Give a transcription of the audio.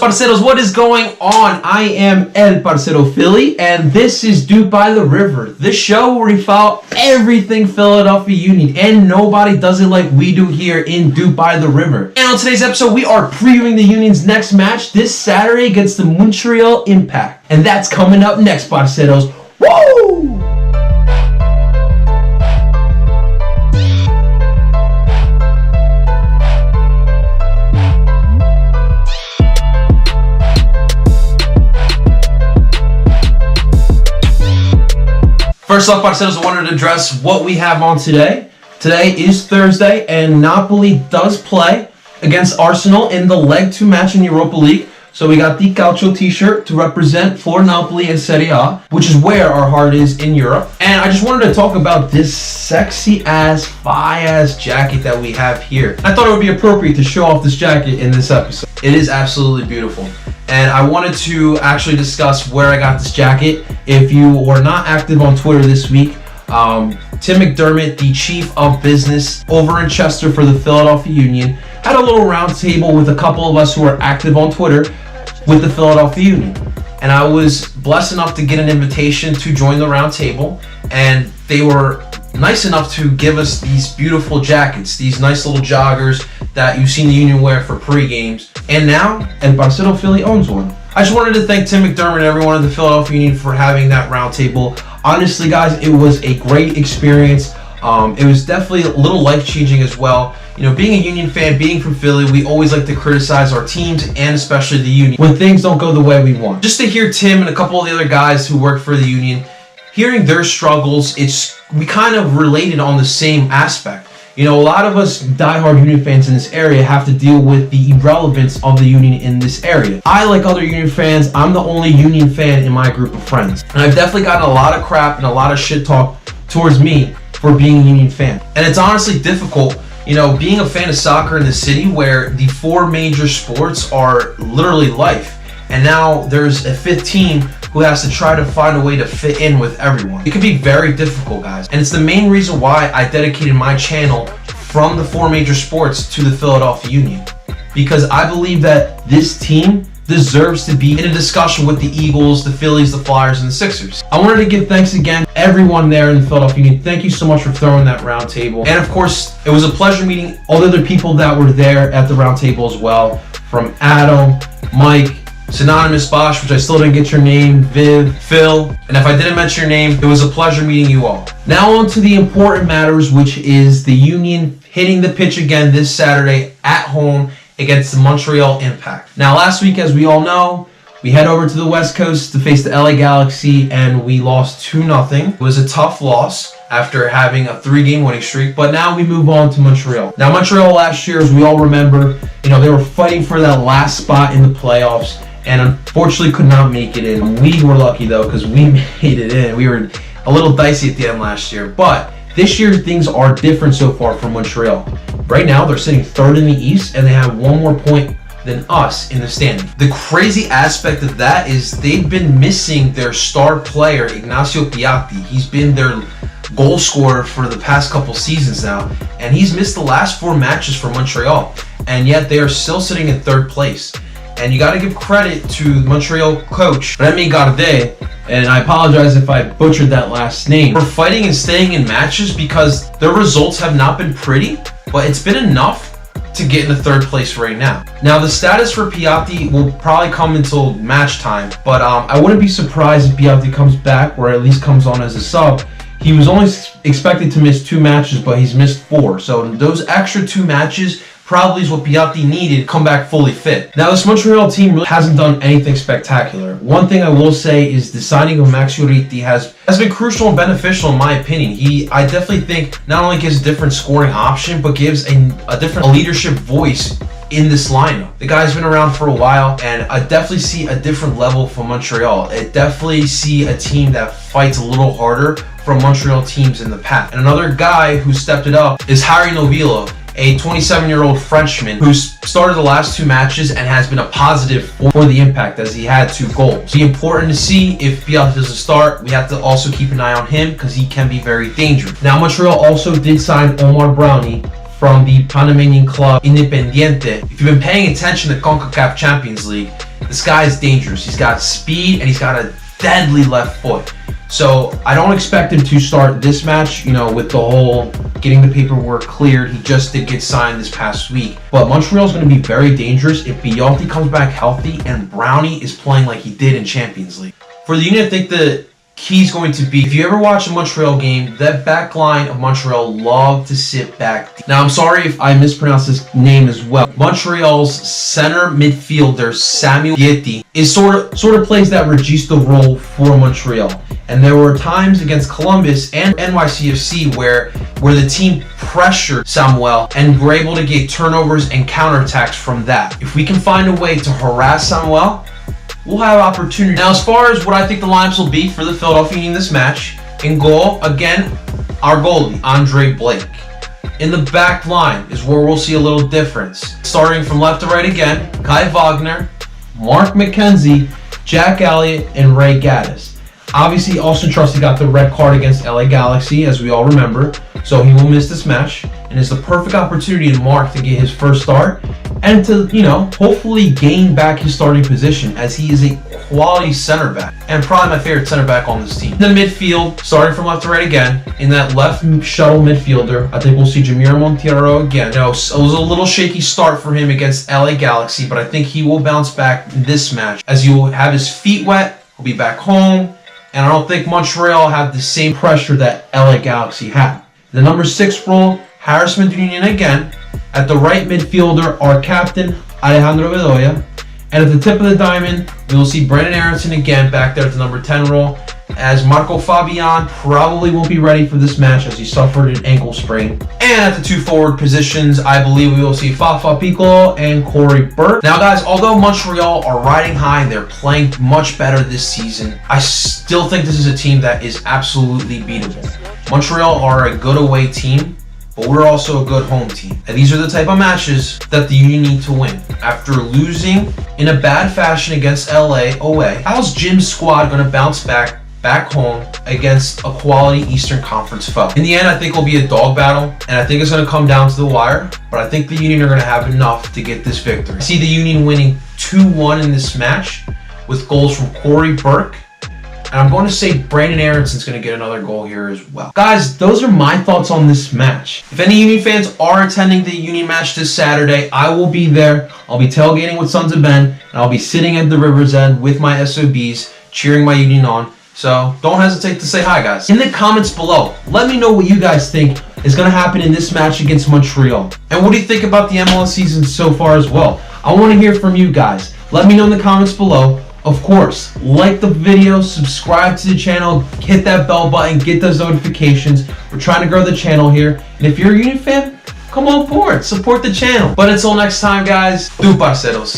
Parceros, what is going on? I am El Parcero Philly, and this is DOOP by the River, the show where we follow everything Philadelphia Union, and nobody does it like we do here in DOOP by the River. And on today's episode, we are previewing the Union's next match this Saturday against the Montreal Impact, and that's coming up next, Parceros. Woo! First off, Parceros, I wanted to address what we have on today. Today is Thursday, and Napoli does play against Arsenal in the Leg 2 match in Europa League. So we got the Calcio t-shirt to represent for Napoli in Serie A, which is where our heart is in Europe. And I just wanted to talk about this sexy-ass, fly-ass jacket that we have here. I thought it would be appropriate to show off this jacket in this episode. It is absolutely beautiful. And I wanted to actually discuss where I got this jacket. If you were not active on Twitter this week, Tim McDermott, the chief of business over in Chester for the Philadelphia Union, had a little round table with a couple of us who are active on Twitter with the Philadelphia Union. And I was blessed enough to get an invitation to join the round table, and they were nice enough to give us these beautiful jackets, these nice little joggers that you've seen the Union wear for pre-games. And now, El Parcero Philly owns one. I just wanted to thank Tim McDermott and everyone in the Philadelphia Union for having that round table. Honestly, guys, it was a great experience. It was definitely a little life-changing as well. You know, being a Union fan, being from Philly, we always like to criticize our teams and especially the Union when things don't go the way we want. Just to hear Tim and a couple of the other guys who work for the Union, hearing their struggles, we kind of related on the same aspect. You know, a lot of us diehard Union fans in this area have to deal with the irrelevance of the Union in this area. I, like other Union fans, I'm the only Union fan in my group of friends. And I've definitely gotten a lot of crap and a lot of shit talk towards me for being a Union fan. And it's honestly difficult, you know, being a fan of soccer in the city where the 4 major sports are literally life. And now there's a 5th team who has to try to find a way to fit in with everyone. It can be very difficult, guys. And it's the main reason why I dedicated my channel from the 4 major sports to the Philadelphia Union. Because I believe that this team deserves to be in a discussion with the Eagles, the Phillies, the Flyers, and the Sixers. I wanted to give thanks again to everyone there in the Philadelphia Union. Thank you so much for throwing that round table. And of course, it was a pleasure meeting all the other people that were there at the round table as well. From Adam, Mike, Synonymous Bosch, which I still didn't get your name, Viv, Phil, and if I didn't mention your name, it was a pleasure meeting you all. Now on to the important matters, which is the Union hitting the pitch again this Saturday at home against the Montreal Impact. Now last week, as we all know, we head over to the West Coast to face the LA Galaxy, and we lost 2-0. It was a tough loss after having a 3-game winning streak, but now we move on to Montreal. Now Montreal last year, as we all remember, you know, they were fighting for that last spot in the playoffs, and unfortunately could not make it in. We were lucky though, because we made it in. We were a little dicey at the end last year, but this year things are different so far for Montreal. Right now they're sitting 3rd in the East, and they have 1 more point than us in the standing. The crazy aspect of that is they've been missing their star player, Ignacio Piatti. He's been their goal scorer for the past couple seasons now, and he's missed the last 4 matches for Montreal, and yet they are still sitting in 3rd place. And you got to give credit to the Montreal coach, Remy Gardet, and I apologize if I butchered that last name, for fighting and staying in matches because their results have not been pretty, but it's been enough to get in the 3rd place right now. Now the status for Piatti will probably come until match time, but I wouldn't be surprised if Piatti comes back, or at least comes on as a sub. He was only expected to miss 2 matches, but he's missed 4. So those extra 2 matches probably is what Piatti needed to come back fully fit. Now, this Montreal team really hasn't done anything spectacular. One thing I will say is the signing of Max Urruti has been crucial and beneficial in my opinion. I definitely think not only gives a different scoring option, but gives a different leadership voice in this lineup. The guy's been around for a while, and I definitely see a different level from Montreal. I definitely see a team that fights a little harder from Montreal teams in the past. And another guy who stepped it up is Harry Novillo, a 27-year-old Frenchman who started the last 2 matches and has been a positive for the Impact as he had 2 goals. It'll be important to see if Piatti doesn't start. We have to also keep an eye on him because he can be very dangerous. Now, Montreal also did sign Omar Brownie from the Panamanian club Independiente. If you've been paying attention to CONCACAF Champions League, this guy is dangerous. He's got speed and he's got a deadly left foot. So I don't expect him to start this match, with the whole getting the paperwork cleared. He just did get signed this past week. But Montreal's going to be very dangerous if Piatti comes back healthy and Brownie is playing like he did in Champions League. For the Union, I think the key is going to be, if you ever watch a Montreal game, that back line of Montreal love to sit back. Now, I'm sorry if I mispronounced this name as well. Montreal's center midfielder, Samuel Piatti, is sort of plays that regista role for Montreal. And there were times against Columbus and NYCFC where the team pressured Samuel and were able to get turnovers and counterattacks from that. If we can find a way to harass Samuel, we'll have opportunity. Now, as far as what I think the lineups will be for the Philadelphia Union this match, in goal, again, our goalie, Andre Blake. In the back line is where we'll see a little difference. Starting from left to right again, Kai Wagner, Mark McKenzie, Jack Elliott, and Ray Gaddis. Obviously, Austin Trusty got the red card against LA Galaxy, as we all remember, so he will miss this match, and it's the perfect opportunity in Mark to get his first start and to, hopefully gain back his starting position, as he is a quality center back and probably my favorite center back on this team. In the midfield, starting from left to right again, in that left shuttle midfielder, I think we'll see Jamir Monteiro again. It was a little shaky start for him against LA Galaxy, but I think he will bounce back in this match, as he will have his feet wet, he'll be back home, and I don't think Montreal have the same pressure that LA Galaxy had. The number 6 role, Harris Medunian again. At the right midfielder, our captain, Alejandro Bedoya. And at the tip of the diamond, we will see Brandon Aronson again back there at the number 10 role, as Marco Fabian probably won't be ready for this match as he suffered an ankle sprain. And at the 2 forward positions, I believe we will see Fafa Piccolo and Corey Burke. Now, guys, although Montreal are riding high, they're playing much better this season, I still think this is a team that is absolutely beatable. Montreal are a good away team, but we're also a good home team. And these are the type of matches that the Union need to win. After losing in a bad fashion against LA away, how's Jim's squad going to bounce back home against a quality Eastern Conference foe? In the end, I think it'll be a dog battle, and I think it's going to come down to the wire, but I think the Union are going to have enough to get this victory. I see the Union winning 2-1 in this match with goals from Corey Burke, and I'm going to say Brandon Aronson's going to get another goal here as well. Guys, those are my thoughts on this match. If any Union fans are attending the Union match this Saturday, I will be there. I'll be tailgating with Sons of Ben, and I'll be sitting at the River's End with my SOBs, cheering my Union on. So don't hesitate to say hi, guys. In the comments below, let me know what you guys think is going to happen in this match against Montreal. And what do you think about the MLS season so far as well? I want to hear from you guys. Let me know in the comments below. Of course, like the video, subscribe to the channel, hit that bell button, get those notifications. We're trying to grow the channel here. And if you're a Union fan, come on board, support the channel. But until next time, guys, DOOP, Parceros.